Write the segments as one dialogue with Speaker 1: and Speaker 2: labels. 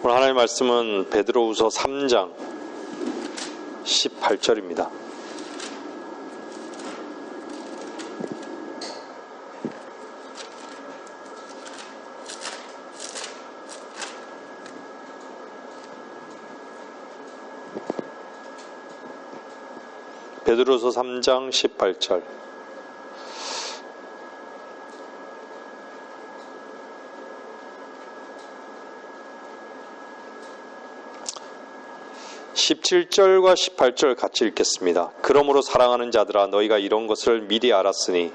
Speaker 1: 오늘 하나님의 말씀은 베드로후서 3장 18절입니다. 베드로후서 3장 18절. (17절과 18절) 같이 읽겠습니다. 그러므로 사랑하는 자들아, 너희가 이런 것을 미리 알았으니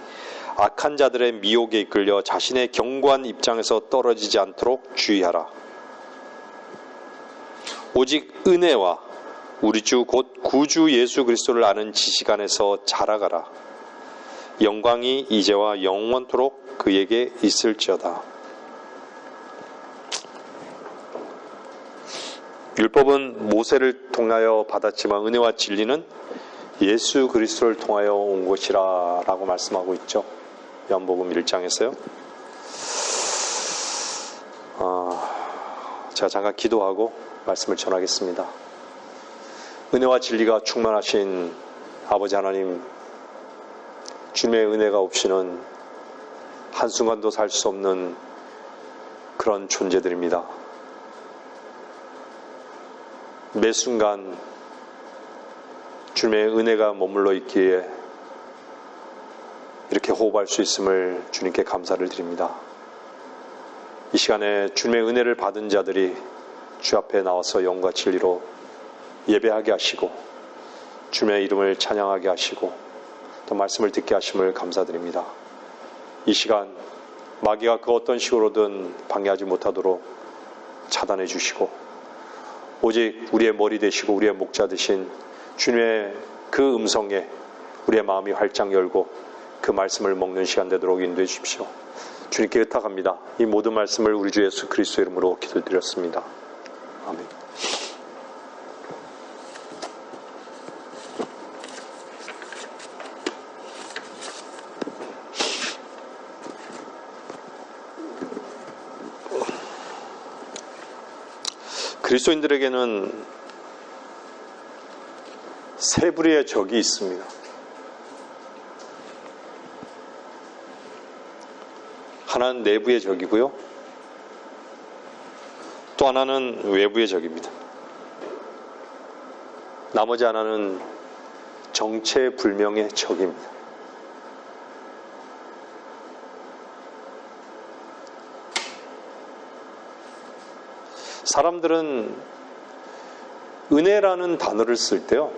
Speaker 1: 악한 자들의 미혹에 이끌려 자신의 견고한 입장에서 떨어지지 않도록 주의하라. 오직 은혜와 우리 주 곧 구주 예수 그리스도를 아는 지식 안에서 자라가라. 영광이 이제와 영원토록 그에게 있을지어다. 율법은 모세를 통하여 받았지만 은혜와 진리는 예수 그리스도를 통하여 온 것이라 라고 말씀하고 있죠. 요한복음 1장에서요. 제가 잠깐 기도하고 말씀을 전하겠습니다. 은혜와 진리가 충만하신 아버지 하나님, 주님의 은혜가 없이는 한순간도 살 수 없는 그런 존재들입니다. 매 순간 주님의 은혜가 머물러 있기에 이렇게 호흡할 수 있음을 주님께 감사를 드립니다. 이 시간에 주님의 은혜를 받은 자들이 주 앞에 나와서 영과 진리로 예배하게 하시고 주님의 이름을 찬양하게 하시고 또 말씀을 듣게 하심을 감사드립니다. 이 시간 마귀가 그 어떤 식으로든 방해하지 못하도록 차단해 주시고 오직 우리의 머리 되시고 우리의 목자 되신 주님의 그 음성에 우리의 마음이 활짝 열고 그 말씀을 먹는 시간 되도록 인도해 주십시오. 주님께 의탁합니다. 이 모든 말씀을 우리 주 예수 그리스도 이름으로 기도드렸습니다. 아멘. 그리스도인들에게는 세 부류의 적이 있습니다. 하나는 내부의 적이고요. 또 하나는 외부의 적입니다. 나머지 하나는 정체불명의 적입니다. 사람들은 은혜라는 단어를 쓸 때요,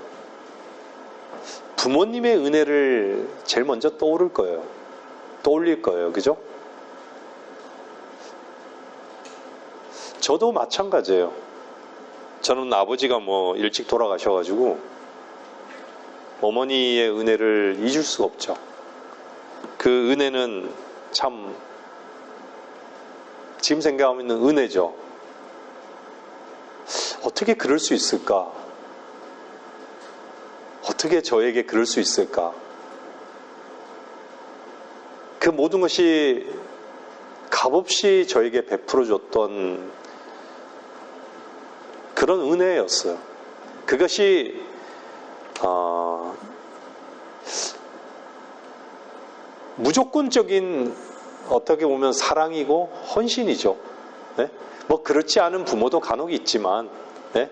Speaker 1: 부모님의 은혜를 제일 먼저 떠올릴 거예요. 그죠? 저도 마찬가지예요. 저는 아버지가 일찍 돌아가셔가지고 어머니의 은혜를 잊을 수가 없죠. 그 은혜는 참 지금 생각하면 은혜죠. 어떻게 그럴 수 있을까? 어떻게 저에게 그럴 수 있을까? 그 모든 것이 값없이 저에게 베풀어줬던 그런 은혜였어요. 그것이 무조건적인 어떻게 보면 사랑이고 헌신이죠. 네? 그렇지 않은 부모도 간혹 있지만, 네?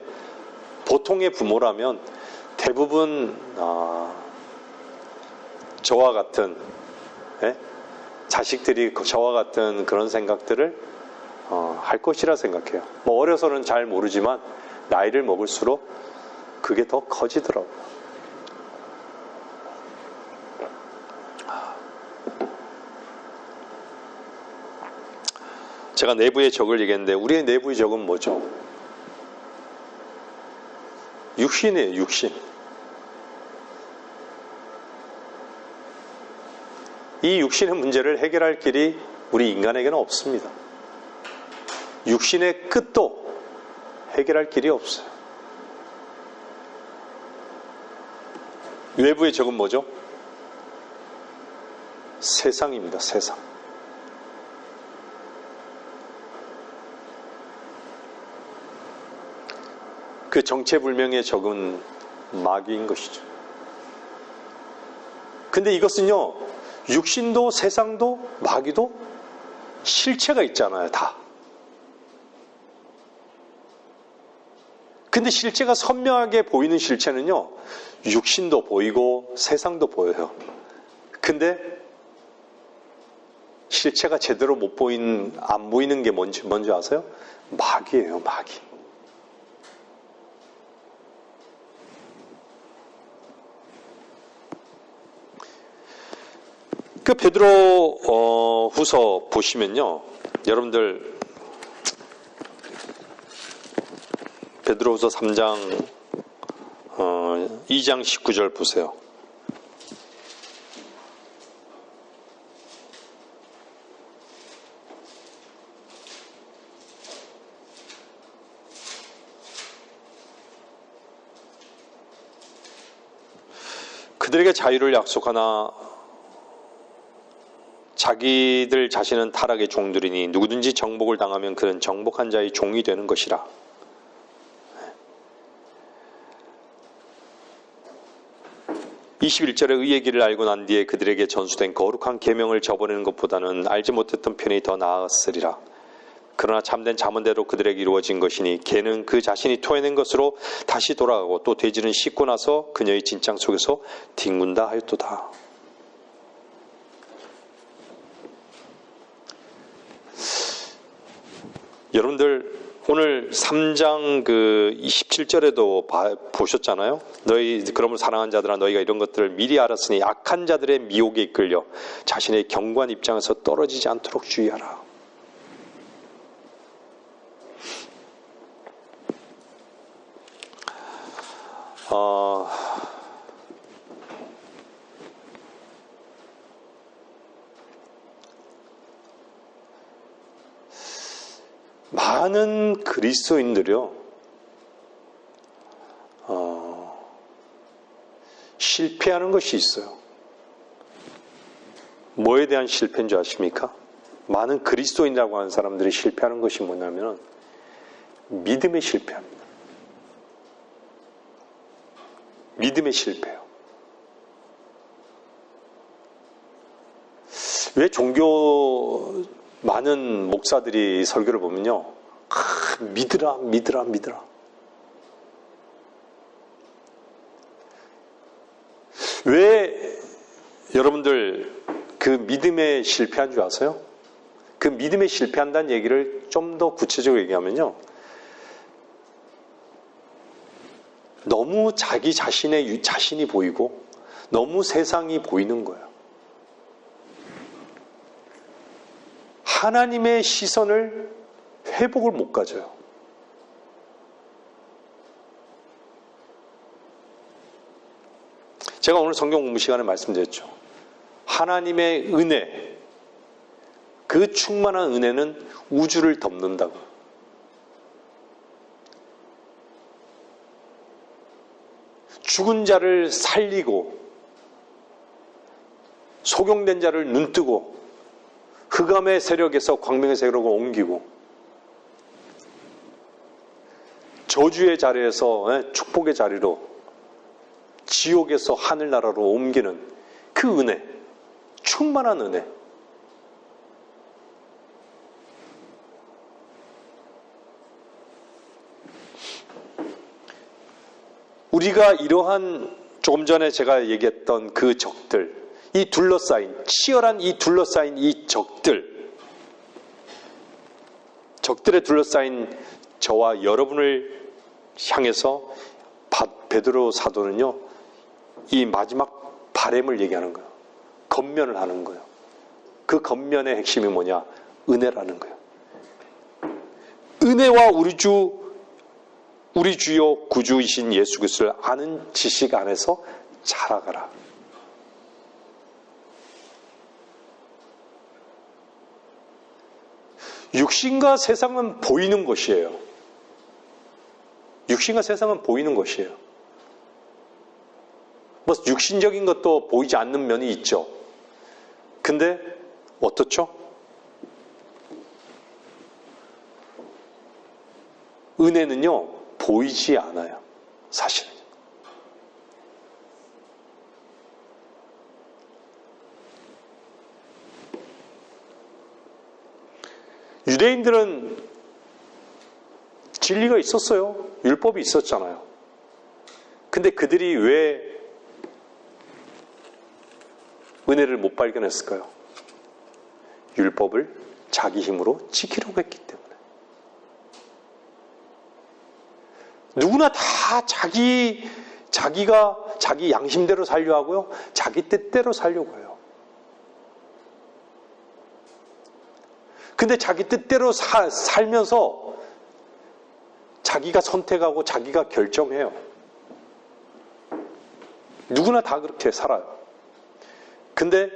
Speaker 1: 보통의 부모라면 대부분 저와 같은, 네? 자식들이 저와 같은 그런 생각들을 할 것이라 생각해요. 어려서는 잘 모르지만 나이를 먹을수록 그게 더 커지더라고요. 제가 내부의 적을 얘기했는데 우리의 내부의 적은 뭐죠? 육신이에요. 육신. 이 육신의 문제를 해결할 길이 우리 인간에게는 없습니다. 육신의 끝도 해결할 길이 없어요. 외부의 적은 뭐죠? 세상입니다. 세상. 그 정체불명의 적은 마귀인 것이죠. 근데 이것은요, 육신도 세상도 마귀도 실체가 있잖아요, 다. 근데 실체가 선명하게 보이는 실체는요, 육신도 보이고 세상도 보여요. 근데 실체가 제대로 안 보이는 게 뭔지 아세요? 마귀예요, 마귀. 그 베드로 후서 보시면요, 여러분들 베드로후서 3장 2장 19절 보세요. 그들에게 자유를 약속하나 자기들 자신은 타락의 종들이니 누구든지 정복을 당하면 그는 정복한 자의 종이 되는 것이라. (21절에) 의의 길을 알고 난 뒤에 그들에게 전수된 거룩한 계명을 저버리는 것보다는 알지 못했던 편이 더 나았으리라. 그러나 참된 잠언대로 그들에게 이루어진 것이니 개는 그 자신이 토해낸 것으로 다시 돌아가고 또 돼지는 씻고 나서 그녀의 진창 속에서 뒹군다 하였도다. 여러분들 오늘 3장 27절에도 보셨잖아요. 너희 그러므로 사랑하는 자들아 너희가 이런 것들을 미리 알았으니 악한 자들의 미혹에 이끌려 자신의 견고한 입장에서 떨어지지 않도록 주의하라. 많은 그리스도인들이요, 실패하는 것이 있어요. 뭐에 대한 실패인 줄 아십니까? 많은 그리스도인이라고 하는 사람들이 실패하는 것이 뭐냐면 믿음에 실패합니다. 믿음에 실패해요. 왜 종교 많은 목사들이 설교를 보면요, 믿으라 믿으라 믿으라. 왜 여러분들 그 믿음에 실패한 줄 아세요? 그 믿음에 실패한다는 얘기를 좀 더 구체적으로 얘기하면요, 너무 자기 자신이 보이고 너무 세상이 보이는 거예요. 하나님의 시선을 회복을 못 가져요. 제가 오늘 성경 공부 시간에 말씀드렸죠. 하나님의 은혜, 그 충만한 은혜는 우주를 덮는다고. 죽은 자를 살리고 소경된 자를 눈뜨고 흑암의 세력에서 광명의 세력으로 옮기고 저주의 자리에서 축복의 자리로, 지옥에서 하늘나라로 옮기는 그 은혜, 충만한 은혜. 우리가 이러한 조금 전에 제가 얘기했던 그 적들, 이 둘러싸인, 치열한 이 둘러싸인 이 적들에 둘러싸인 저와 여러분을 향해서 베드로 사도는요, 이 마지막 바램을 얘기하는 거예요. 겉면을 하는 거예요. 그 겉면의 핵심이 뭐냐? 은혜라는 거예요. 은혜와 우리 주요 구주이신 예수 그리스도를 아는 지식 안에서 자라가라. 육신과 세상은 보이는 것이에요. 육신과 세상은 보이는 것이에요. 뭐 육신적인 것도 보이지 않는 면이 있죠. 근데 어떻죠? 은혜는요, 보이지 않아요. 사실은. 유대인들은 진리가 있었어요. 율법이 있었잖아요. 근데 그들이 왜 은혜를 못 발견했을까요? 율법을 자기 힘으로 지키려고 했기 때문에. 누구나 다 자기가 자기 양심대로 살려 하고요. 자기 뜻대로 살려고 해요. 근데 자기 뜻대로 살면서 자기가 선택하고 자기가 결정해요. 누구나 다 그렇게 살아요. 근데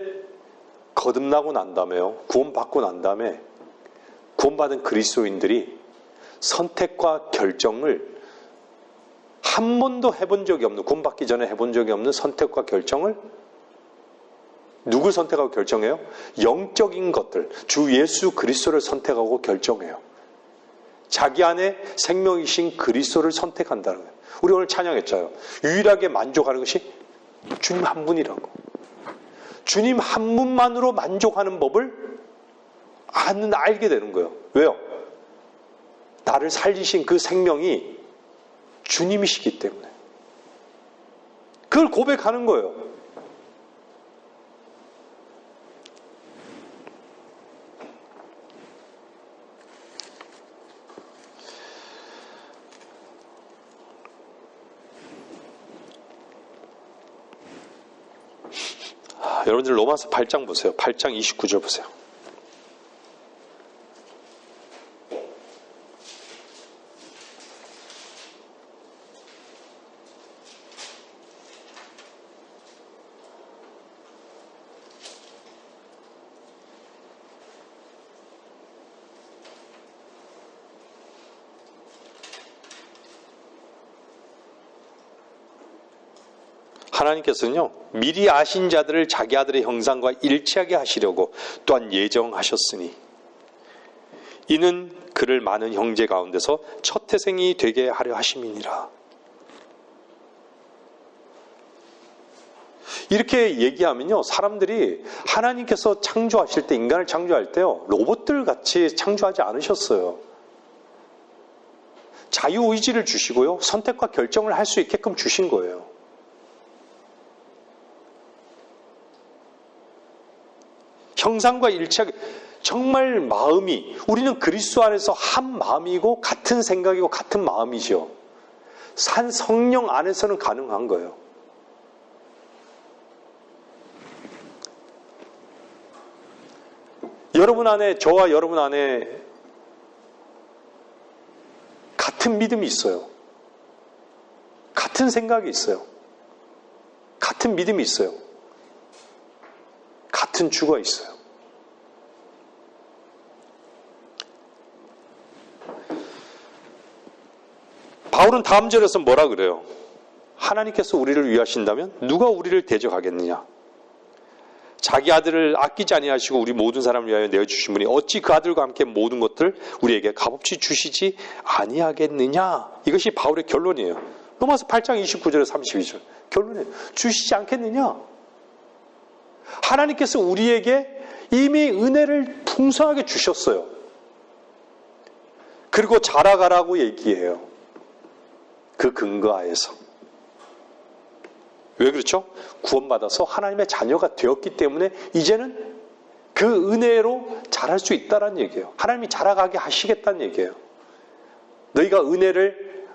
Speaker 1: 거듭나고 난 다음에요. 구원받고 난 다음에 구원받은 그리스도인들이 선택과 결정을 한 번도 해본 적이 없는, 구원받기 전에 해본 적이 없는 선택과 결정을 누굴 선택하고 결정해요? 영적인 것들, 주 예수 그리스도를 선택하고 결정해요. 자기 안에 생명이신 그리스도를 선택한다는 거예요. 우리 오늘 찬양했잖아요. 유일하게 만족하는 것이 주님 한 분이라고. 주님 한 분만으로 만족하는 법을 알게 되는 거예요. 왜요? 나를 살리신 그 생명이 주님이시기 때문에. 그걸 고백하는 거예요. 여러분들 로마서 8장 보세요. 8장 29절 보세요. 하나님께서는요, 미리 아신 자들을 자기 아들의 형상과 일치하게 하시려고 또한 예정하셨으니 이는 그를 많은 형제 가운데서 첫 태생이 되게 하려 하심이니라. 이렇게 얘기하면요, 사람들이 하나님께서 창조하실 때, 인간을 창조할 때요, 로봇들 같이 창조하지 않으셨어요. 자유의지를 주시고요, 선택과 결정을 할 수 있게끔 주신 거예요. 형상과 일치하게, 정말 마음이, 우리는 그리스도 안에서 한 마음이고 같은 생각이고 같은 마음이죠. 산 성령 안에서는 가능한 거예요. 여러분 안에, 저와 여러분 안에 같은 믿음이 있어요. 같은 생각이 있어요. 같은 믿음이 있어요. 같은 주가 있어요. 바울은 다음 절에서 뭐라 그래요? 하나님께서 우리를 위하신다면 누가 우리를 대적하겠느냐? 자기 아들을 아끼지 아니하시고 우리 모든 사람을 위하여 내어주신 분이 어찌 그 아들과 함께 모든 것들을 우리에게 값없이 주시지 아니하겠느냐? 이것이 바울의 결론이에요. 로마서 8장 29절에 32절 결론이에요. 주시지 않겠느냐? 하나님께서 우리에게 이미 은혜를 풍성하게 주셨어요. 그리고 자라가라고 얘기해요. 그 근거하에서. 왜 그렇죠? 구원받아서 하나님의 자녀가 되었기 때문에 이제는 그 은혜로 자랄 수 있다는 얘기예요. 하나님이 자라가게 하시겠다는 얘기예요. 너희가 은혜를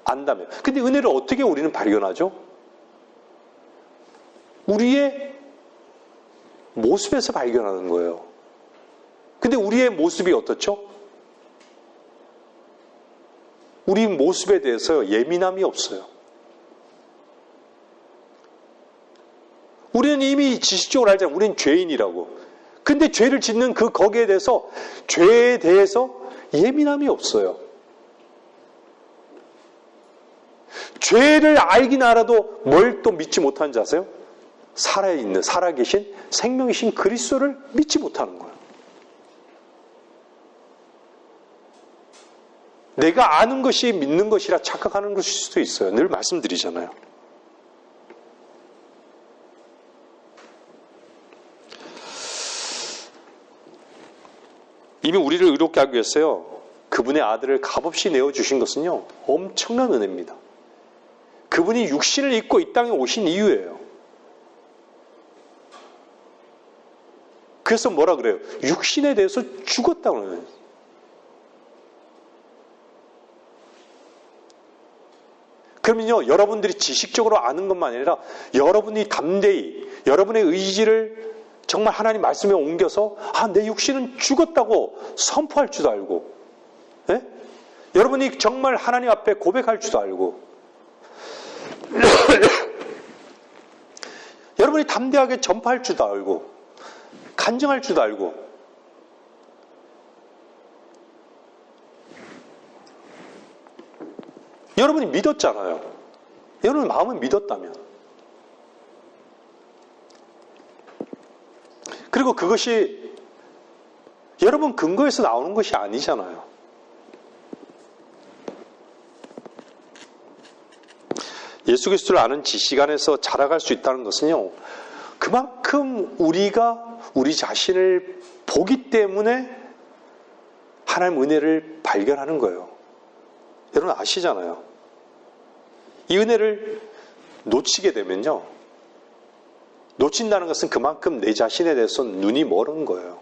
Speaker 1: 안다면. 근데 은혜를 어떻게 우리는 발견하죠? 우리의 모습에서 발견하는 거예요. 근데 우리의 모습이 어떻죠? 우리 모습에 대해서 예민함이 없어요. 우리는 이미 지식적으로 알잖아요. 우리는 죄인이라고. 근데 죄를 짓는 거기에 대해서, 죄에 대해서 예민함이 없어요. 죄를 알긴 알아도 뭘 또 믿지 못하는지 아세요? 살아계신 생명이신 그리스도를 믿지 못하는 거예요. 내가 아는 것이 믿는 것이라 착각하는 것일 수도 있어요. 늘 말씀드리잖아요. 이미 우리를 의롭게 하기 위해서요, 그분의 아들을 값없이 내어주신 것은요, 엄청난 은혜입니다. 그분이 육신을 입고 이 땅에 오신 이유예요. 그래서 뭐라 그래요? 육신에 대해서 죽었다고 그래요. 그러면요, 여러분들이 지식적으로 아는 것만 아니라 여러분이 담대히 여러분의 의지를 정말 하나님 말씀에 옮겨서 내 육신은 죽었다고 선포할 줄도 알고, 예? 여러분이 정말 하나님 앞에 고백할 줄도 알고, 여러분이 담대하게 전파할 줄도 알고, 간증할 줄도 알고, 여러분이 믿었잖아요. 여러분 마음은 믿었다면. 그리고 그것이 여러분 근거에서 나오는 것이 아니잖아요. 예수 그리스도를 아는 지식 안에서 자라갈 수 있다는 것은요, 그만큼 우리가 우리 자신을 보기 때문에 하나님 은혜를 발견하는 거예요. 여러분 아시잖아요. 이 은혜를 놓치게 되면요, 놓친다는 것은 그만큼 내 자신에 대해서 눈이 멀은 거예요.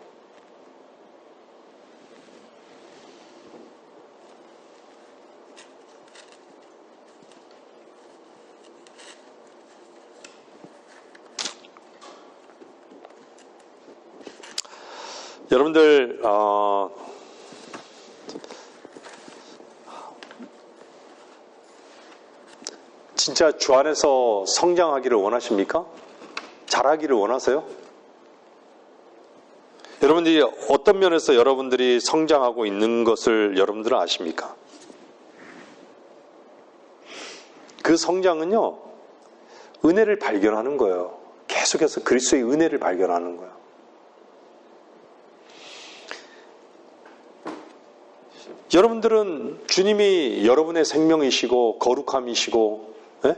Speaker 1: 여러분들 진짜 주 안에서 성장하기를 원하십니까? 자라기를 원하세요? 여러분들이 어떤 면에서 여러분들이 성장하고 있는 것을 여러분들은 아십니까? 그 성장은요, 은혜를 발견하는 거예요. 계속해서 그리스도의 은혜를 발견하는 거예요. 여러분들은 주님이 여러분의 생명이시고 거룩함이시고, 예?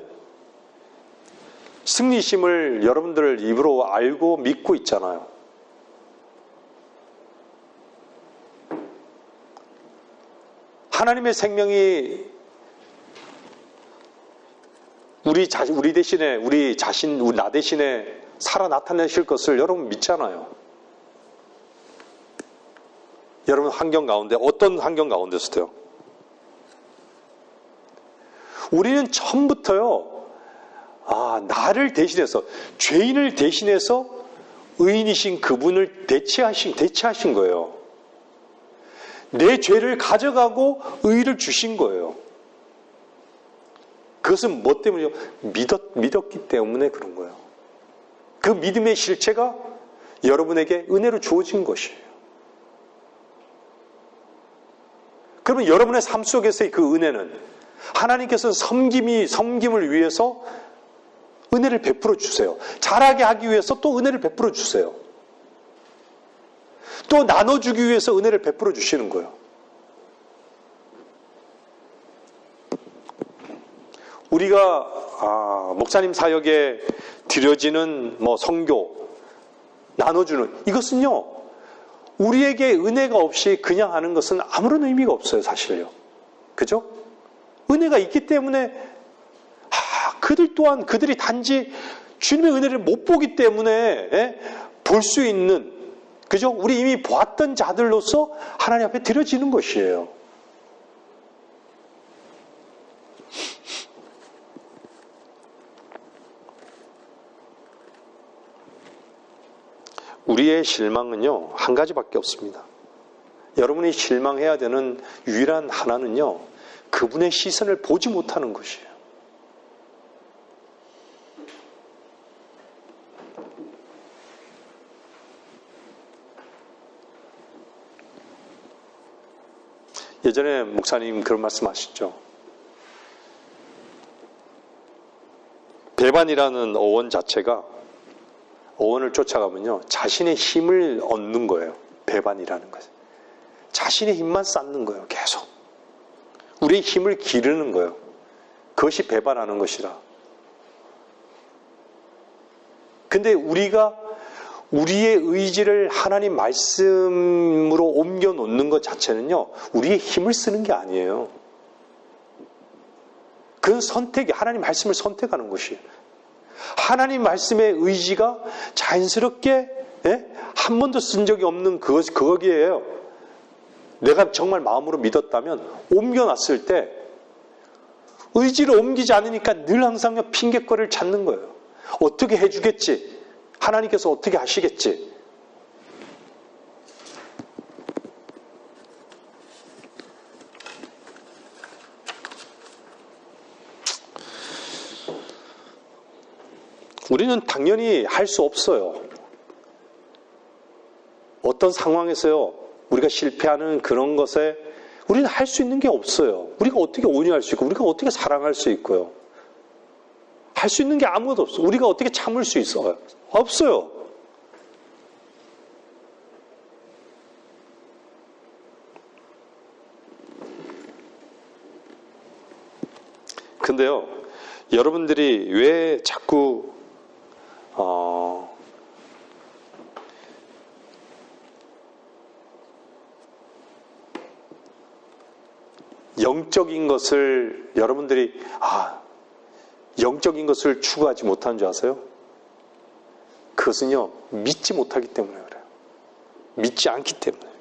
Speaker 1: 승리심을 여러분들 입으로 알고 믿고 있잖아요. 하나님의 생명이 우리 대신에, 나 대신에 살아 나타내실 것을 여러분 믿잖아요. 여러분 환경 가운데, 어떤 환경 가운데서도요. 우리는 처음부터요, 나를 대신해서, 죄인을 대신해서 의인이신 그분을 대체하신 거예요. 내 죄를 가져가고 의를 주신 거예요. 그것은 뭐 때문이요? 믿었기 때문에 그런 거예요. 그 믿음의 실체가 여러분에게 은혜로 주어진 것이에요. 그러면 여러분의 삶 속에서의 그 은혜는 하나님께서는 섬김을 위해서 은혜를 베풀어 주세요. 잘하게 하기 위해서 또 은혜를 베풀어 주세요. 또 나눠주기 위해서 은혜를 베풀어 주시는 거예요. 우리가 목사님 사역에 드려지는 선교, 나눠주는 이것은요, 우리에게 은혜가 없이 그냥 하는 것은 아무런 의미가 없어요, 사실요. 그죠? 은혜가 있기 때문에 그들 또한 그들이 단지 주님의 은혜를 못 보기 때문에 볼 수 있는, 그죠? 우리 이미 보았던 자들로서 하나님 앞에 드려지는 것이에요. 우리의 실망은요, 한 가지밖에 없습니다. 여러분이 실망해야 되는 유일한 하나는요, 그분의 시선을 보지 못하는 것이에요. 예전에 목사님 그런 말씀 하시죠. 배반이라는 어원 자체가, 어원을 쫓아가면요, 자신의 힘을 얻는 거예요. 배반이라는 것은 자신의 힘만 쌓는 거예요. 계속. 우리의 힘을 기르는 거예요. 그것이 배반하는 것이라. 근데 우리가 우리의 의지를 하나님 말씀으로 옮겨 놓는 것 자체는요, 우리의 힘을 쓰는 게 아니에요. 그건 선택이, 하나님 말씀을 선택하는 것이에요. 하나님 말씀의 의지가 자연스럽게, 한 번도 쓴 적이 없는 그거기에요. 내가 정말 마음으로 믿었다면 옮겨놨을 때 의지를 옮기지 않으니까 늘 항상 핑계거리를 찾는 거예요. 어떻게 해주겠지? 하나님께서 어떻게 하시겠지? 우리는 당연히 할 수 없어요. 어떤 상황에서요, 우리가 실패하는 그런 것에 우리는 할 수 있는 게 없어요. 우리가 어떻게 온유할 수 있고, 우리가 어떻게 사랑할 수 있고요. 할 수 있는 게 아무것도 없어요. 우리가 어떻게 참을 수 있어요? 없어요. 근데요, 여러분들이 왜 자꾸 영적인 것을 여러분들이 영적인 것을 추구하지 못하는 줄 아세요? 그것은요, 믿지 못하기 때문에 그래요. 믿지 않기 때문에.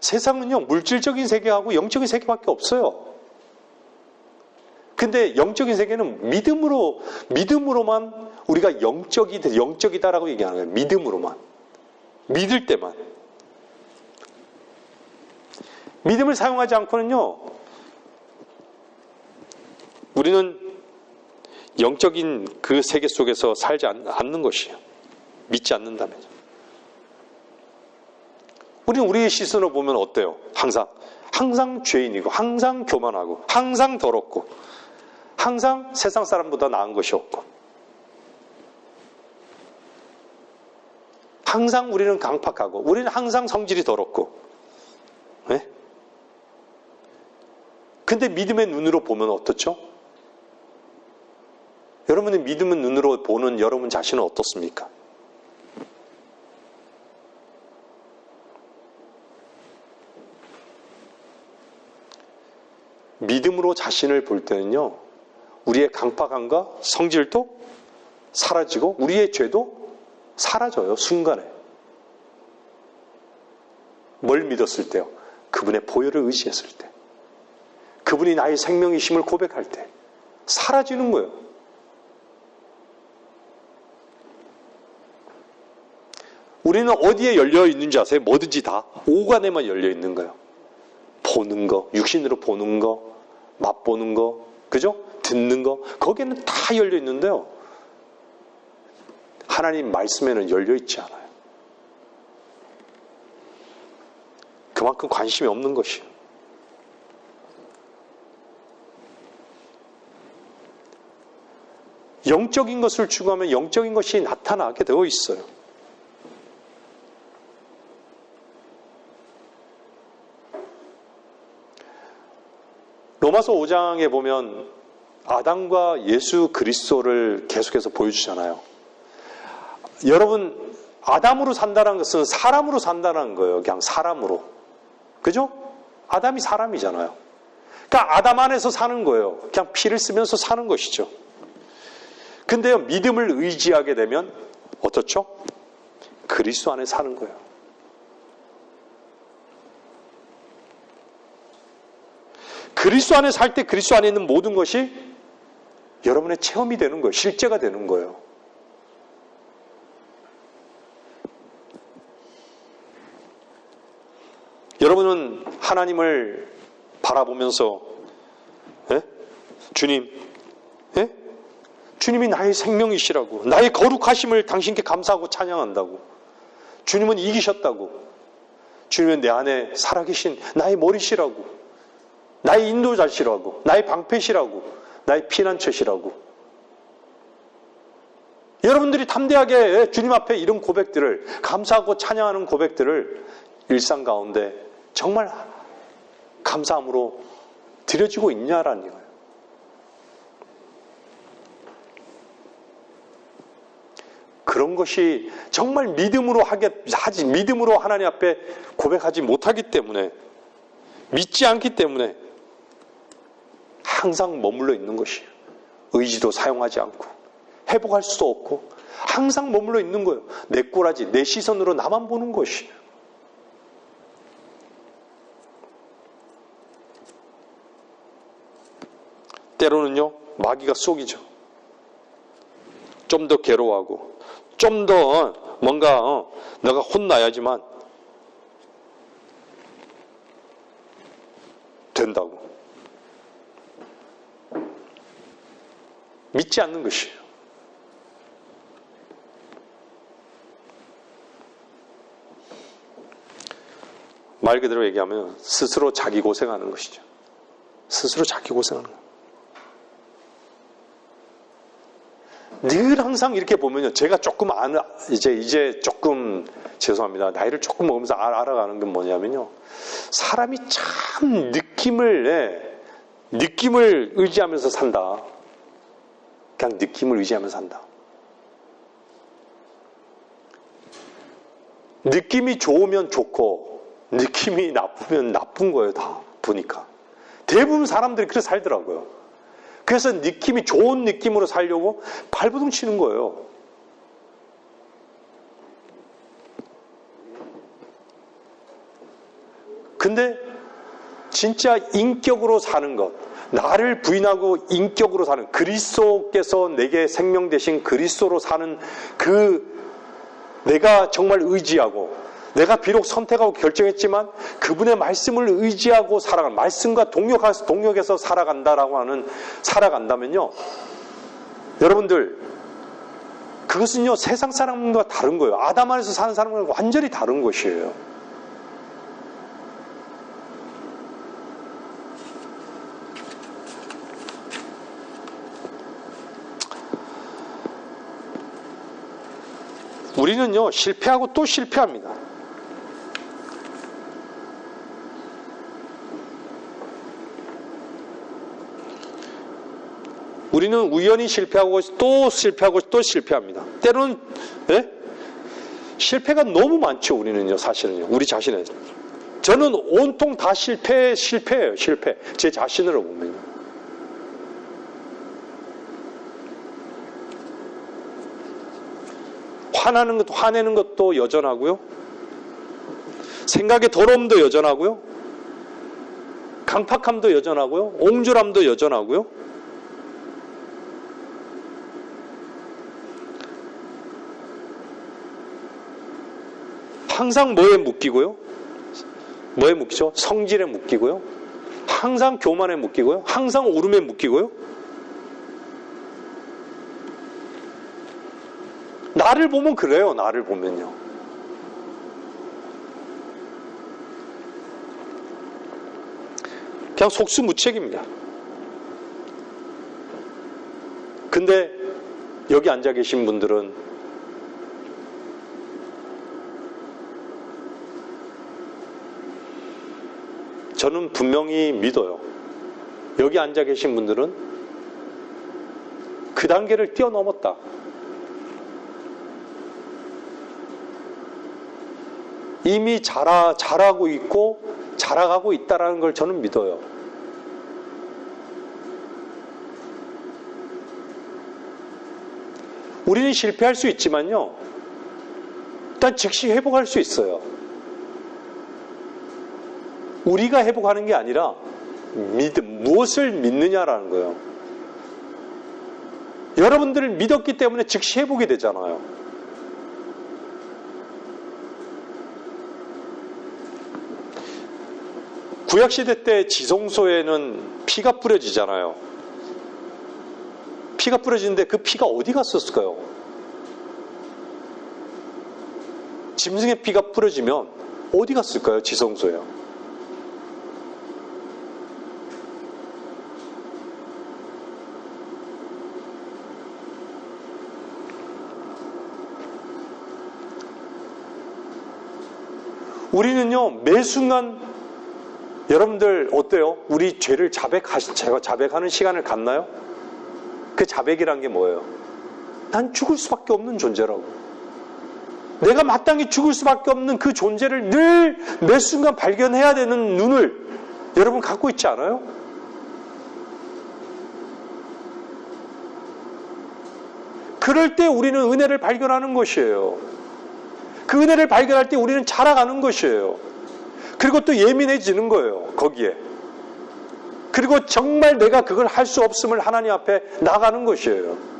Speaker 1: 세상은요, 물질적인 세계하고 영적인 세계밖에 없어요. 근데 영적인 세계는 믿음으로만 우리가 영적이다라고 얘기하는 거예요. 믿음으로만. 믿을 때만. 믿음을 사용하지 않고는요, 우리는 영적인 그 세계 속에서 살지 않는 것이에요. 믿지 않는다면. 우리는 우리의 시선으로 보면 어때요? 항상 죄인이고, 항상 교만하고, 항상 더럽고, 항상 세상 사람보다 나은 것이 없고, 항상 우리는 강팍하고, 우리는 항상 성질이 더럽고, 네? 근데 믿음의 눈으로 보면 어떻죠? 여러분의 믿음의 눈으로 보는 여러분 자신은 어떻습니까? 믿음으로 자신을 볼 때는요, 우리의 강팍함과 성질도 사라지고 우리의 죄도 사라져요, 순간에. 뭘 믿었을 때요? 그분의 보혈을 의지했을 때. 그분이 나의 생명이심을 고백할 때 사라지는 거예요. 우리는 어디에 열려 있는지 아세요? 뭐든지 다 오간에만 열려 있는 거예요. 보는 거, 육신으로 보는 거, 맛보는 거, 그죠? 듣는 거, 거기에는 다 열려 있는데요, 하나님 말씀에는 열려 있지 않아요. 그만큼 관심이 없는 것이에요. 영적인 것을 추구하면 영적인 것이 나타나게 되어 있어요. 로마서 5장에 보면 아담과 예수 그리스도를 계속해서 보여주잖아요. 여러분, 아담으로 산다는 것은 사람으로 산다는 거예요. 그냥 사람으로. 그죠? 아담이 사람이잖아요. 그러니까 아담 안에서 사는 거예요. 그냥 피를 쓰면서 사는 것이죠. 근데요, 믿음을 의지하게 되면 어떻죠? 그리스도 안에 사는 거예요. 그리스도 안에 살 때 그리스도 안에 있는 모든 것이 여러분의 체험이 되는 거예요. 실제가 되는 거예요. 여러분은 하나님을 바라보면서 주님, 주님이 나의 생명이시라고, 나의 거룩하심을 당신께 감사하고 찬양한다고, 주님은 이기셨다고, 주님은 내 안에 살아계신 나의 머리시라고, 나의 인도자시라고, 나의 방패시라고, 나의 피난처시라고. 여러분들이 담대하게 주님 앞에 이런 고백들을, 감사하고 찬양하는 고백들을 일상 가운데 정말 감사함으로 드려지고 있냐라는 거예요. 그런 것이 정말 믿음으로 믿음으로 하나님 앞에 고백하지 못하기 때문에, 믿지 않기 때문에 항상 머물러 있는 것이에요. 의지도 사용하지 않고 회복할 수도 없고 항상 머물러 있는 거예요. 내 꼬라지, 내 시선으로 나만 보는 것이에요. 때로는요, 마귀가 속이죠. 좀 더 괴로워하고 좀 더 뭔가 내가 혼나야지만 된다고. 믿지 않는 것이에요. 말 그대로 얘기하면 스스로 자기 고생하는 것이죠. 스스로 자기 고생하는 거예요. 늘 항상 이렇게 보면요, 제가 조금 이제 조금 죄송합니다. 나이를 조금 먹으면서 알아가는 건 뭐냐면요, 사람이 참 느낌을 의지하면서 산다. 그냥 느낌을 의지하면서 산다. 느낌이 좋으면 좋고 느낌이 나쁘면 나쁜 거예요. 다 보니까 대부분 사람들이 그렇게 살더라고요. 그래서 느낌이 좋은 느낌으로 살려고 발버둥 치는 거예요. 근데 진짜 인격으로 사는 것, 나를 부인하고 인격으로 사는, 그리스도께서 내게 생명 되신 그리스도로 사는 내가 정말 의지하고, 내가 비록 선택하고 결정했지만 그분의 말씀을 의지하고 살아가는, 말씀과 동역해서 살아간다면요, 여러분들, 그것은요, 세상 사람과 다른 거예요. 아담 안에서 사는 사람과 완전히 다른 것이에요. 우리는요, 실패하고 또 실패합니다. 우리는 우연히 실패하고 또 실패하고 또 실패합니다. 때로는 실패가 너무 많죠. 우리는요, 사실은요, 우리 자신은. 저는 온통 다 실패예요. 실패. 제 자신으로 보면요. 화내는 것도 여전하고요. 생각의 더러움도 여전하고요. 강팍함도 여전하고요. 옹졸함도 여전하고요. 항상 뭐에 묶이고요? 뭐에 묶이죠? 성질에 묶이고요. 항상 교만에 묶이고요. 항상 오름에 묶이고요. 나를 보면 그래요. 나를 보면요. 그냥 속수무책입니다. 근데 여기 앉아 계신 분들은 저는 분명히 믿어요. 여기 앉아 계신 분들은 그 단계를 뛰어넘었다. 이미 잘하고 있고 자라가고 있다는 걸 저는 믿어요. 우리는 실패할 수 있지만요, 일단 즉시 회복할 수 있어요. 우리가 회복하는 게 아니라 무엇을 믿느냐라는 거예요. 여러분들을 믿었기 때문에 즉시 회복이 되잖아요. 구약시대 때 지성소에는 피가 뿌려지잖아요. 피가 뿌려지는데 그 피가 어디 갔었을까요? 짐승의 피가 뿌려지면 어디 갔을까요? 지성소에요. 우리는요, 매 순간, 여러분들 어때요? 우리 죄를 자백하는 시간을 갖나요? 그 자백이란 게 뭐예요? 난 죽을 수밖에 없는 존재라고. 내가 마땅히 죽을 수밖에 없는 그 존재를 늘 매 순간 발견해야 되는 눈을 여러분 갖고 있지 않아요? 그럴 때 우리는 은혜를 발견하는 것이에요. 그 은혜를 발견할 때 우리는 자라가는 것이에요. 그리고 또 예민해지는 거예요. 거기에. 그리고 정말 내가 그걸 할 수 없음을 하나님 앞에 나가는 것이에요.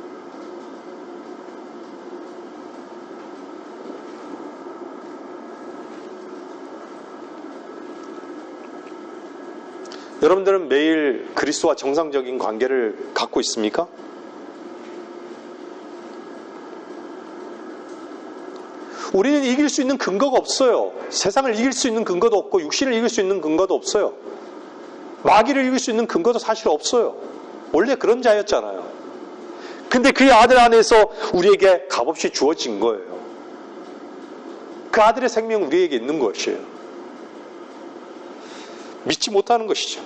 Speaker 1: 여러분들은 매일 그리스도와 정상적인 관계를 갖고 있습니까? 우리는 이길 수 있는 근거가 없어요. 세상을 이길 수 있는 근거도 없고 육신을 이길 수 있는 근거도 없어요. 마귀를 이길 수 있는 근거도 사실 없어요. 원래 그런 자였잖아요. 근데 그의 아들 안에서 우리에게 값없이 주어진 거예요. 그 아들의 생명은 우리에게 있는 것이에요. 믿지 못하는 것이죠.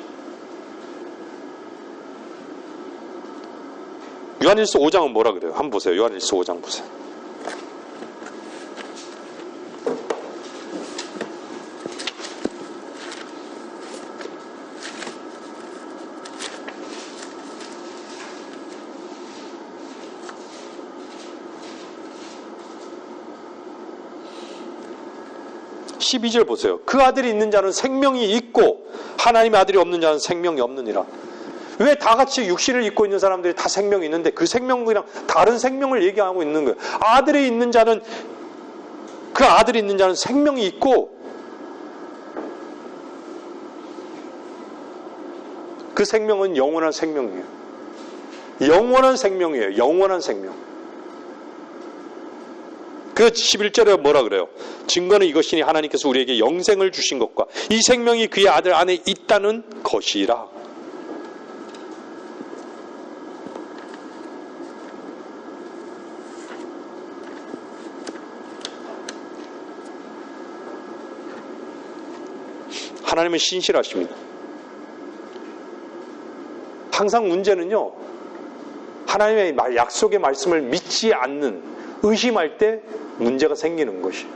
Speaker 1: 요한일서 5장은 뭐라 그래요? 한번 보세요. 요한일서 5장 보세요. 십 12절 보세요. 그 아들이 있는 자는 생명이 있고 하나님의 아들이 없는 자는 생명이 없느니라. 왜 다 같이 육신을 입고 있는 사람들이 다 생명이 있는데 그 생명이랑 다른 생명을 얘기하고 있는 거예요. 아들이 있는 자는 그 아들이 있는 자는 생명이 있고 그 생명은 영원한 생명이에요. 영원한 생명이에요. 영원한 생명. 그 11절에 뭐라 그래요? 증거는 이것이니 하나님께서 우리에게 영생을 주신 것과 이 생명이 그의 아들 안에 있다는 것이라. 하나님은 신실하십니다. 항상 문제는요, 하나님의 약속의 말씀을 믿지 않는, 의심할 때 문제가 생기는 것이에요.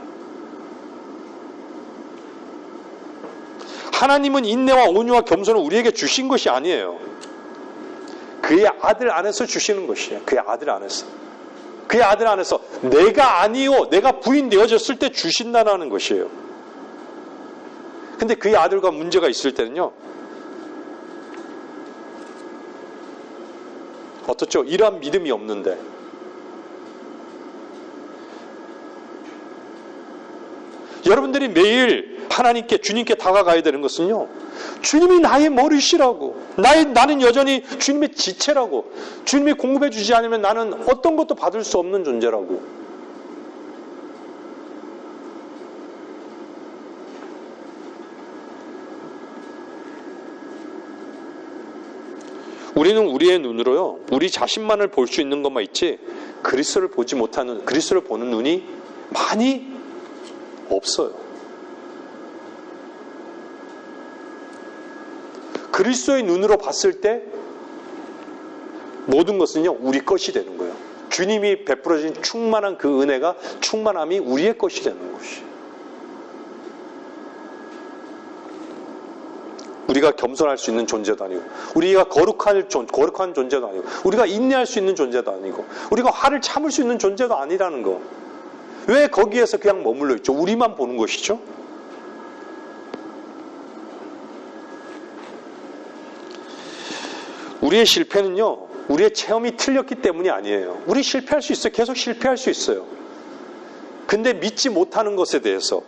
Speaker 1: 하나님은 인내와 온유와 겸손을 우리에게 주신 것이 아니에요. 그의 아들 안에서 주시는 것이에요. 그의 아들 안에서. 그의 아들 안에서 내가 아니요, 내가 부인 되어졌을 때 주신다는 것이에요. 근데 그의 아들과 문제가 있을 때는요, 어떻죠? 이러한 믿음이 없는데 여러분들이 매일 하나님께, 주님께 다가가야 되는 것은요, 주님이 나의 머리시라고, 나는 여전히 주님의 지체라고, 주님이 공급해 주지 않으면 나는 어떤 것도 받을 수 없는 존재라고. 우리는 우리의 눈으로요, 우리 자신만을 볼 수 있는 것만 있지 그리스도를 보지 못하는, 그리스도를 보는 눈이 많이 없어요. 그리스도의 눈으로 봤을 때 모든 것은요, 우리 것이 되는 거예요. 주님이 베풀어진 충만한 그 은혜가, 충만함이 우리의 것이 되는 것이에요. 우리가 겸손할 수 있는 존재도 아니고, 우리가 거룩한 존재도 아니고, 우리가 인내할 수 있는 존재도 아니고, 우리가 화를 참을 수 있는 존재도 아니라는 거. 왜 거기에서 그냥 머물러 있죠? 우리만 보는 것이죠? 우리의 실패는요, 우리의 체험이 틀렸기 때문이 아니에요. 우리 실패할 수 있어요. 계속 실패할 수 있어요. 근데 믿지 못하는 것에 대해서,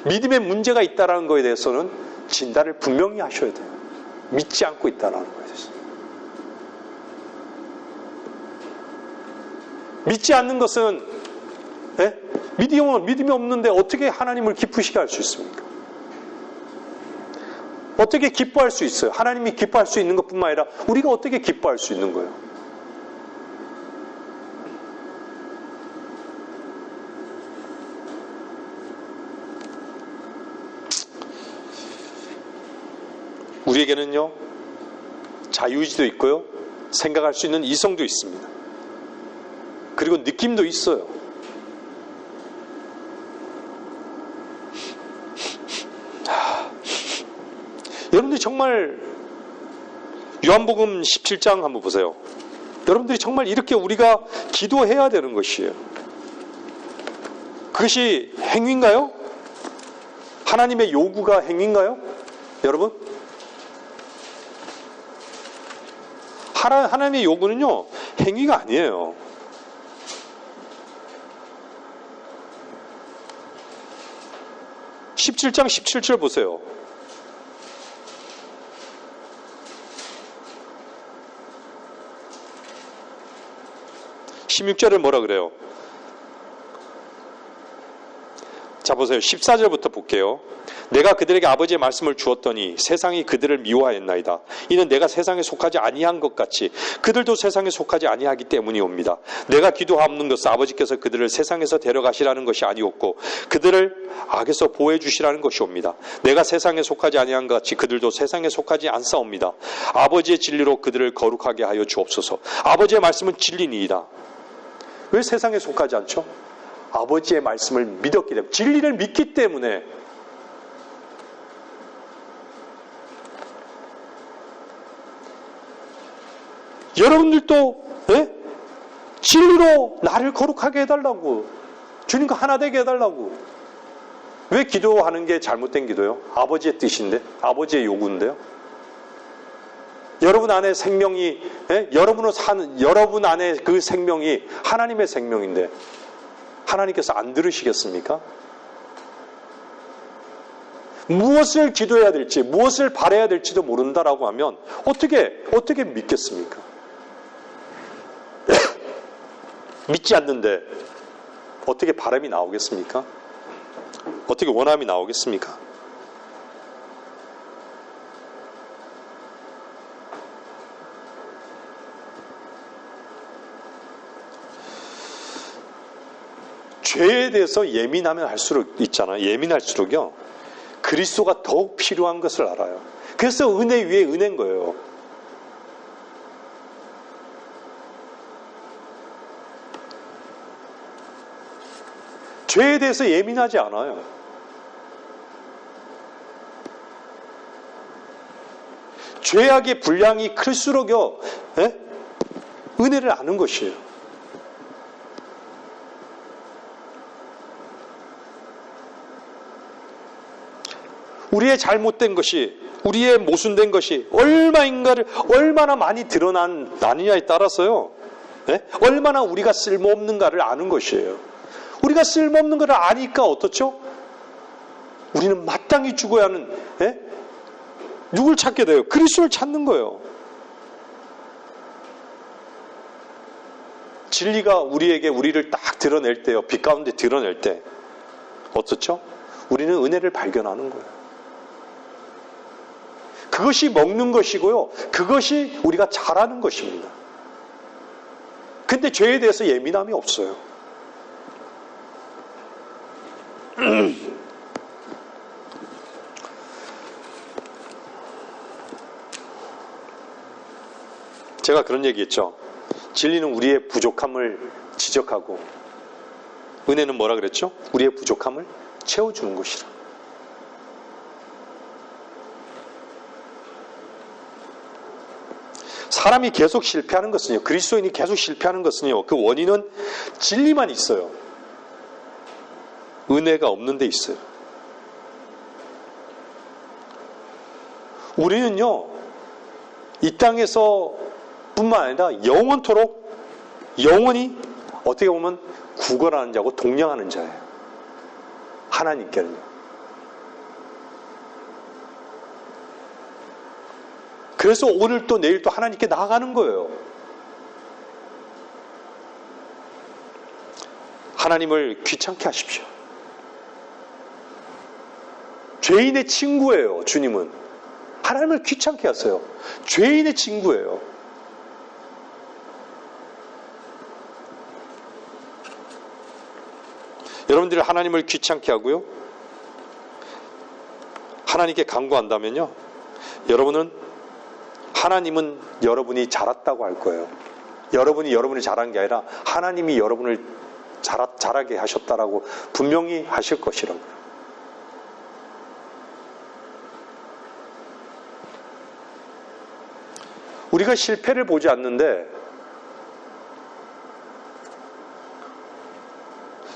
Speaker 1: 믿음에 문제가 있다는 것에 대해서는 진단을 분명히 하셔야 돼요. 믿지 않고 있다는 것에 대해서. 믿지 않는 것은, 믿음이 없는데 어떻게 하나님을 기쁘시게 할 수 있습니까? 어떻게 기뻐할 수 있어요? 하나님이 기뻐할 수 있는 것뿐만 아니라 우리가 어떻게 기뻐할 수 있는 거예요? 우리에게는요, 자유의지도 있고요, 생각할 수 있는 이성도 있습니다. 그리고 느낌도 있어요. 여러분들이 정말 요한복음 17장 한번 보세요. 여러분들이 정말 이렇게 우리가 기도해야 되는 것이에요. 그것이 행위인가요? 하나님의 요구가 행위인가요? 여러분? 하나님의 요구는요, 행위가 아니에요. (17장 17절) 보세요. (16절을) 뭐라 그래요? 자, 보세요. 14절부터 볼게요. 내가 그들에게 아버지의 말씀을 주었더니 세상이 그들을 미워하였나이다. 이는 내가 세상에 속하지 아니한 것 같이 그들도 세상에 속하지 아니하기 때문이옵니다. 내가 기도하옵는 것은 아버지께서 그들을 세상에서 데려가시라는 것이 아니었고 그들을 악에서 보호해 주시라는 것이옵니다. 내가 세상에 속하지 아니한 것 같이 그들도 세상에 속하지 않사옵니다. 아버지의 진리로 그들을 거룩하게 하여 주옵소서. 아버지의 말씀은 진리니이다. 왜 세상에 속하지 않죠? 아버지의 말씀을 믿었기 때문에, 진리를 믿기 때문에. 여러분들도 진리로 나를 거룩하게 해달라고, 주님과 하나 되게 해달라고. 왜 기도하는 게 잘못된 기도예요? 아버지의 뜻인데, 아버지의 요구인데요. 여러분 안에 생명이, 여러분 안에 그 생명이 하나님의 생명인데 하나님께서 안 들으시겠습니까? 무엇을 기도해야 될지, 무엇을 바라야 될지도 모른다라고 하면 어떻게 믿겠습니까? 믿지 않는데 어떻게 바람이 나오겠습니까? 어떻게 원함이 나오겠습니까? 죄에 대해서 예민하면 할수록 있잖아요. 예민할수록요, 그리스도가 더욱 필요한 것을 알아요. 그래서 은혜 위에 은혜인 거예요. 죄에 대해서 예민하지 않아요. 죄악의 분량이 클수록요, 은혜를 아는 것이에요. 우리의 잘못된 것이, 우리의 모순된 것이 얼마나 많이 드러나느냐에 따라서요, 얼마나 우리가 쓸모없는가를 아는 것이에요. 우리가 쓸모없는 것을 아니까 어떻죠? 우리는 마땅히 죽어야 하는, 누굴 찾게 돼요? 그리스도를 찾는 거예요. 진리가 우리를 딱 드러낼 때요, 빛 가운데 드러낼 때 어떻죠? 우리는 은혜를 발견하는 거예요. 그것이 먹는 것이고요, 그것이 우리가 잘하는 것입니다. 근데 죄에 대해서 예민함이 없어요. 제가 그런 얘기했죠. 진리는 우리의 부족함을 지적하고, 은혜는 뭐라 그랬죠? 우리의 부족함을 채워주는 것이라. 사람이 계속 실패하는 것은요, 그리스도인이 계속 실패하는 것은요, 그 원인은 진리만 있어요. 은혜가 없는 데 있어요. 우리는요, 이 땅에서 뿐만 아니라 영원토록, 영원히 어떻게 보면 구걸하는 자고 동령하는 자예요. 하나님께는요. 그래서 오늘 또 내일 또 하나님께 나아가는 거예요. 하나님을 귀찮게 하십시오. 죄인의 친구예요, 주님은. 하나님을 귀찮게 하세요. 죄인의 친구예요. 여러분들이 하나님을 귀찮게 하고요, 하나님께 간구한다면요, 여러분은 하나님은 여러분이 자랐다고 할 거예요. 여러분이 여러분을 자란 게 아니라 하나님이 여러분을 자라게 하셨다라고 분명히 하실 것이라고요. 우리가 실패를 보지 않는데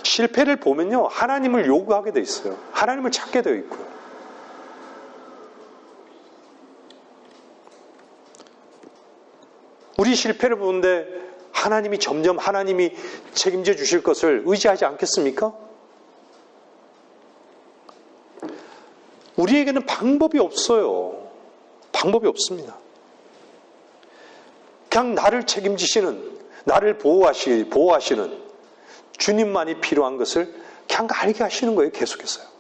Speaker 1: 실패를 보면요, 하나님을 요구하게 돼 있어요. 하나님을 찾게 되어 있고요. 우리 실패를 보는데 하나님이 점점 하나님이 책임져 주실 것을 의지하지 않겠습니까? 우리에게는 방법이 없어요. 방법이 없습니다. 그냥 나를 책임지시는, 나를 보호하시는 주님만이 필요한 것을 그냥 알게 하시는 거예요, 계속해서요.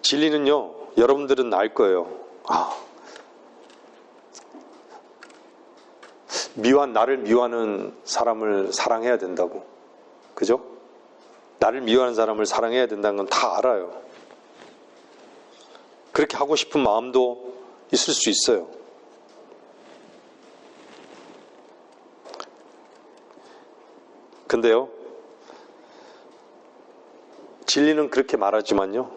Speaker 1: 진리는요, 여러분들은 알 거예요. 나를 미워하는 사람을 사랑해야 된다고. 그죠? 나를 미워하는 사람을 사랑해야 된다는 건 다 알아요. 그렇게 하고 싶은 마음도 있을 수 있어요. 근데요, 진리는 그렇게 말하지만요,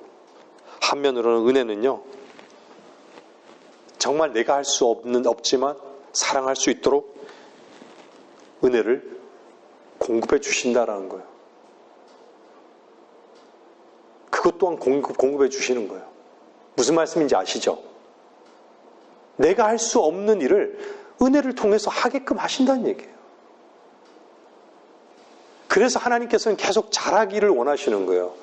Speaker 1: 한면으로는 은혜는요, 정말 내가 할 수 없지만 사랑할 수 있도록 은혜를 공급해 주신다라는 거예요. 그것 또한 공급해 주시는 거예요. 무슨 말씀인지 아시죠? 내가 할 수 없는 일을 은혜를 통해서 하게끔 하신다는 얘기예요. 그래서 하나님께서는 계속 자라기를 원하시는 거예요.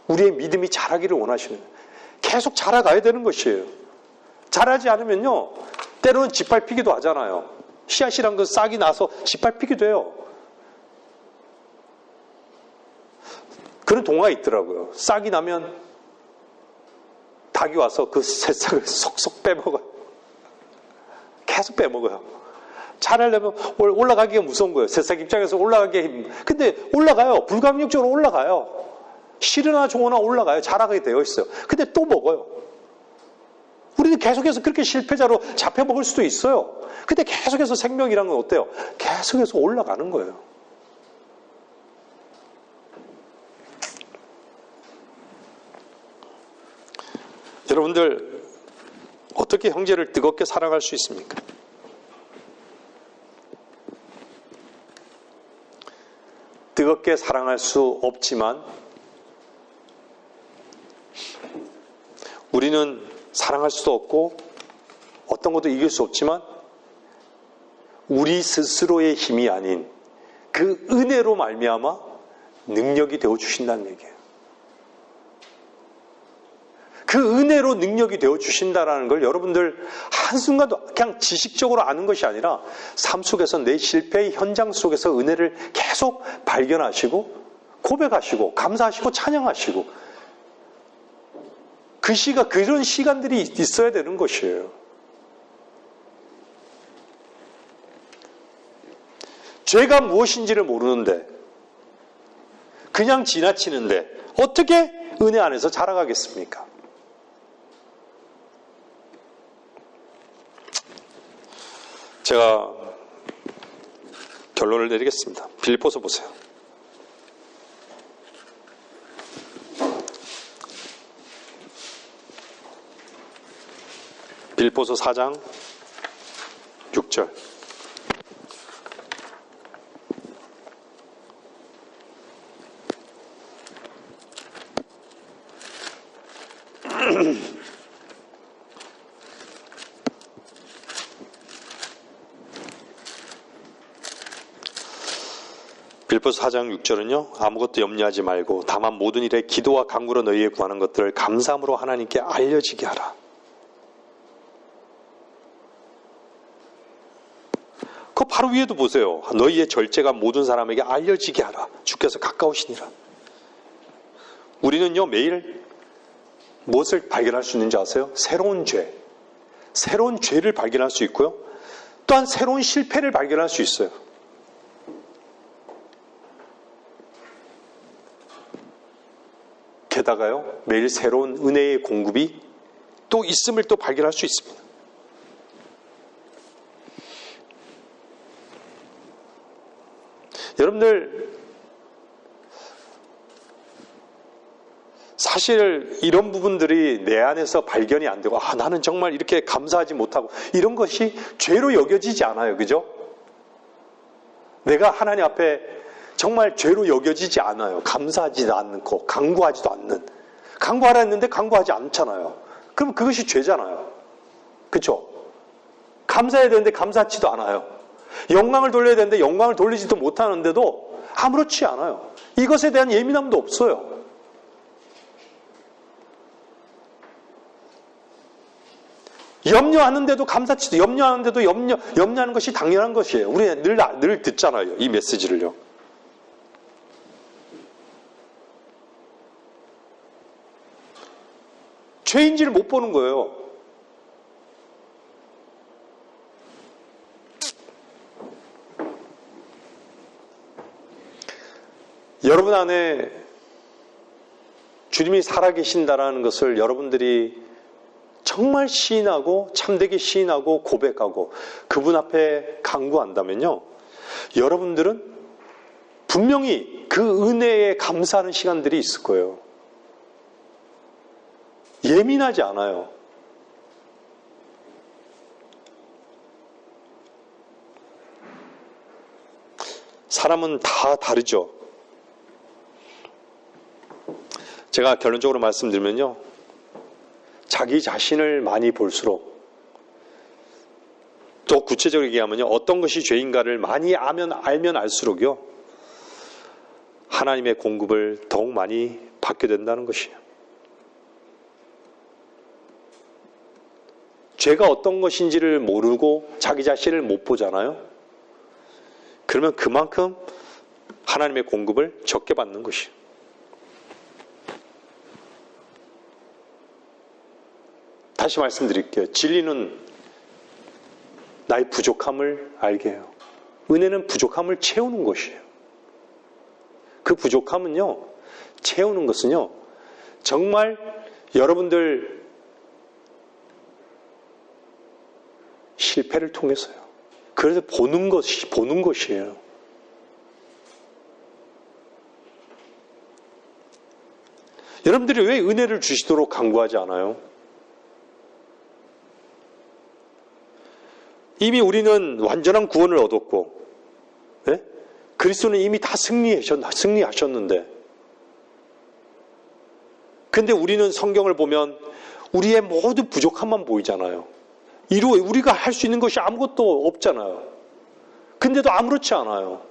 Speaker 1: 우리의 믿음이 자라기를 원하시는 거예요. 계속 자라가야 되는 것이에요. 자라지 않으면요, 때로는 짓밟히기도 하잖아요. 씨앗이란 건 싹이 나서 짓밟히기도 해요. 그런 동화가 있더라고요. 싹이 나면 닭이 와서 그 새싹을 속속 빼먹어요. 계속 빼먹어요. 자라려면 올라가기가 무서운 거예요. 새싹 입장에서 올라가기. 근데 올라가요. 불가항력적으로 올라가요. 실이나 종어나 올라가요. 자라게 되어 있어요. 근데 또 먹어요. 우리는 계속해서 그렇게 실패자로 잡혀먹을 수도 있어요. 근데 계속해서 생명이란 건 어때요? 계속해서 올라가는 거예요. 여러분들, 어떻게 형제를 뜨겁게 사랑할 수 있습니까? 뜨겁게 사랑할 수 없지만 우리는 사랑할 수도 없고 어떤 것도 이길 수 없지만 우리 스스로의 힘이 아닌 그 은혜로 말미암아 능력이 되어 주신다는 얘기예요. 그 은혜로 능력이 되어 주신다라는 걸 여러분들 한순간도 그냥 지식적으로 아는 것이 아니라 삶 속에서 내 실패의 현장 속에서 은혜를 계속 발견하시고 고백하시고 감사하시고 찬양하시고 그런 시간들이 있어야 되는 것이에요. 죄가 무엇인지를 모르는데 그냥 지나치는데 어떻게 은혜 안에서 자라가겠습니까? 제가 결론을 내리겠습니다. 빌립보서 보세요. 빌립보서 4장 6절. 빌립보서 4장 6절은요. 아무것도 염려하지 말고 다만 모든 일에 기도와 간구로 너희의 구하는 것들을 감사함으로 하나님께 알려지게 하라. 그 바로 위에도 보세요. 너희의 절제가 모든 사람에게 알려지게 하라. 주께서 가까우시니라. 우리는요 매일 무엇을 발견할 수 있는지 아세요? 새로운 죄를 발견할 수 있고요. 또한 새로운 실패를 발견할 수 있어요. 게다가요, 매일 새로운 은혜의 공급이 또 있음을 또 발견할 수 있습니다. 여러분들, 사실 이런 부분들이 내 안에서 발견이 안 되고, 나는 정말 이렇게 감사하지 못하고, 이런 것이 죄로 여겨지지 않아요. 그죠? 내가 하나님 앞에 정말 죄로 여겨지지 않아요. 감사하지도 않고, 간구하지도 않는. 간구하라 했는데 간구하지 않잖아요. 그럼 그것이 죄잖아요. 그렇죠? 감사해야 되는데 감사하지도 않아요. 영광을 돌려야 되는데 영광을 돌리지도 못하는데도 아무렇지 않아요. 이것에 대한 예민함도 없어요. 염려하는데도 감사치도 염려하는데도 염려하는 것이 당연한 것이에요. 우리 늘 듣잖아요. 이 메시지를요. 죄인지를 못 보는 거예요. 여러분 안에 주님이 살아계신다라는 것을 여러분들이 정말 시인하고 참되게 시인하고 고백하고 그분 앞에 간구한다면요, 여러분들은 분명히 그 은혜에 감사하는 시간들이 있을 거예요. 예민하지 않아요. 사람은 다 다르죠. 제가 결론적으로 말씀드리면요, 자기 자신을 많이 볼수록, 또 구체적으로 얘기하면요, 어떤 것이 죄인가를 많이 알면 알수록요, 하나님의 공급을 더욱 많이 받게 된다는 것이에요. 죄가 어떤 것인지를 모르고 자기 자신을 못 보잖아요. 그러면 그만큼 하나님의 공급을 적게 받는 것이에요. 다시 말씀드릴게요. 진리는 나의 부족함을 알게 해요. 은혜는 부족함을 채우는 것이에요. 그 부족함은요, 채우는 것은요, 정말 여러분들 실패를 통해서요. 그래서 보는 것이에요. 여러분들이 왜 은혜를 주시도록 간구하지 않아요? 이미 우리는 완전한 구원을 얻었고, 네? 그리스도는 이미 다 승리하셨는데, 근데 우리는 성경을 보면 우리의 모든 부족함만 보이잖아요. 우리가 할 수 있는 것이 아무것도 없잖아요. 근데도 아무렇지 않아요.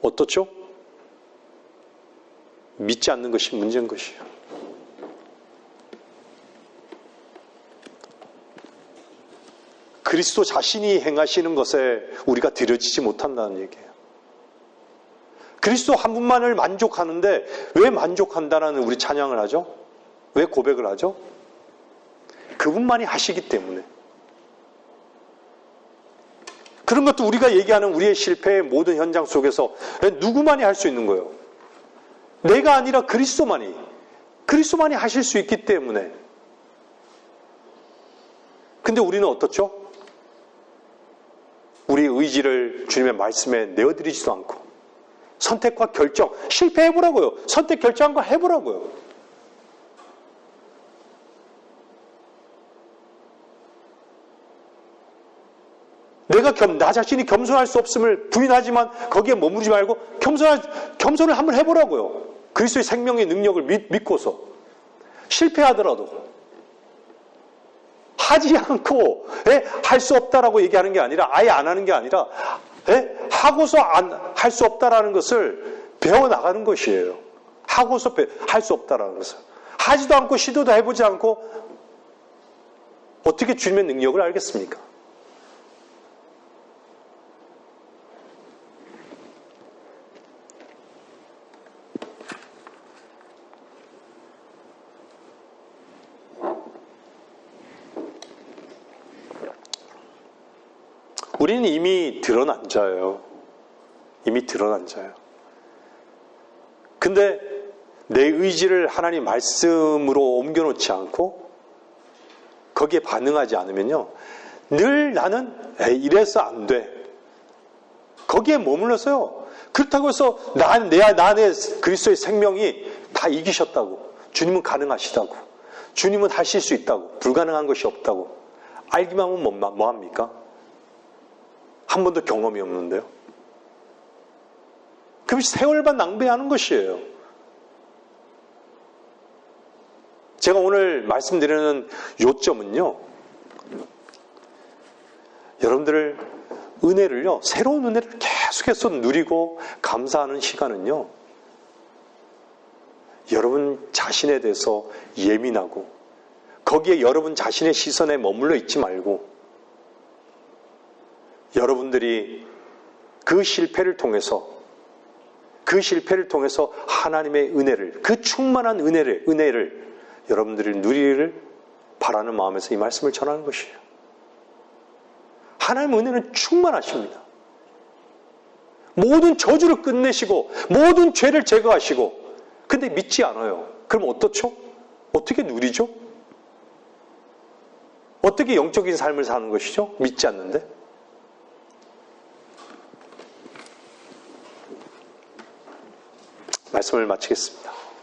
Speaker 1: 어떻죠? 믿지 않는 것이 문제인 것이에요. 그리스도 자신이 행하시는 것에 우리가 들여지지 못한다는 얘기예요. 그리스도 한 분만을 만족하는데 왜 만족한다는 우리 찬양을 하죠? 왜 고백을 하죠? 그분만이 하시기 때문에. 그런 것도 우리가 얘기하는 우리의 실패의 모든 현장 속에서 누구만이 할 수 있는 거예요? 내가 아니라 그리스도만이 하실 수 있기 때문에. 근데 우리는 어떻죠? 우리의 의지를 주님의 말씀에 내어드리지도 않고 선택과 결정, 실패해보라고요. 선택 결정한 거 해보라고요. 내가 나 자신이 겸손할 수 없음을 부인하지만 거기에 머무르지 말고 겸손을 한번 해보라고요. 그리스도의 생명의 능력을 믿고서 실패하더라도 하지 않고 할 수 없다라고 얘기하는 게 아니라 아예 안 하는 게 아니라 하고서 할 수 없다라는 것을 배워나가는 것이에요. 하고서 할 수 없다라는 것을. 하지도 않고 시도도 해보지 않고 어떻게 주님의 능력을 알겠습니까? 우리는 이미 드러난 자예요. 이미 드러난 자예요. 근데 내 의지를 하나님 말씀으로 옮겨놓지 않고 거기에 반응하지 않으면요, 늘 나는 이래서 안 돼. 거기에 머물러서요. 그렇다고 해서 내 안에 그리스도의 생명이 다 이기셨다고, 주님은 가능하시다고, 주님은 하실 수 있다고, 불가능한 것이 없다고 알기만 하면 뭐합니까? 한 번도 경험이 없는데요. 그럼 세월만 낭비하는 것이에요. 제가 오늘 말씀드리는 요점은요, 여러분들을 은혜를요, 새로운 은혜를 계속해서 누리고 감사하는 시간은요, 여러분 자신에 대해서 예민하고 거기에 여러분 자신의 시선에 머물러 있지 말고 여러분들이 그 실패를 통해서 하나님의 은혜를, 그 충만한 은혜를 여러분들이 누리기를 바라는 마음에서 이 말씀을 전하는 것이에요. 하나님의 은혜는 충만하십니다. 모든 저주를 끝내시고 모든 죄를 제거하시고, 근데 믿지 않아요. 그럼 어떻죠? 어떻게 누리죠? 어떻게 영적인 삶을 사는 것이죠? 믿지 않는데? 말씀을 마치겠습니다.